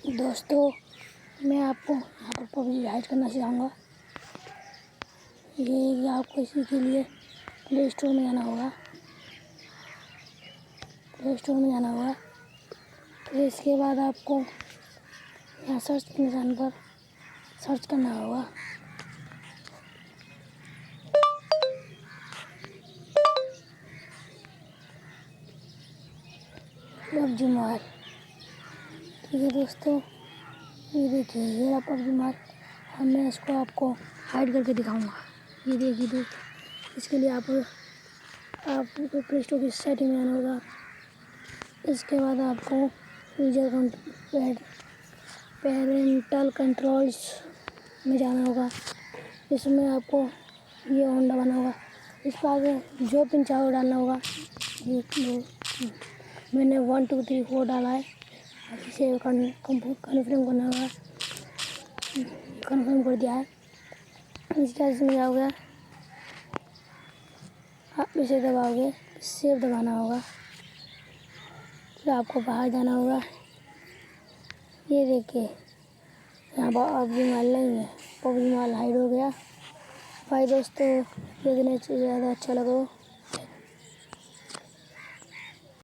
दोस्तों, मैं आपको यहाँ पर पबजी हाइड करना सिखाऊंगा। ये आपको इसी के लिए प्ले स्टोर में जाना होगा। फिर इसके बाद आपको यहाँ सर्च के निशान पर सर्च करना होगा। PUBG mobile. ठीक है दोस्तों, ये देखिए ये रहा पबजी मोबाइल। अब मैं इसको आपको हाइड करके दिखाऊंगा। ये देखिए दोस्तों, इसके लिए आपको प्ले स्टोर की सेटिंग में आना होगा। इसके बाद आपको यूजर पेरेंटल कंट्रोल्स में जाना होगा। इसमें आपको ये होंडा बना होगा, इस पर आगे जो पिन चाहो डालना होगा। ये मैंने 1 2 3 4 डाला है। इसे कन्फर्म करना होगा। कन्फर्म कर दिया है। इसमें जाओगे, आप इसे दबाओगे, सेव दबाना होगा। फिर आपको बाहर जाना होगा। ये देखिए यहाँ पर पबजी मोबाइल नहीं है, पबजी मोबाइल हाइड हो गया। भाई दोस्तों, यदि ज़्यादा अच्छा लगा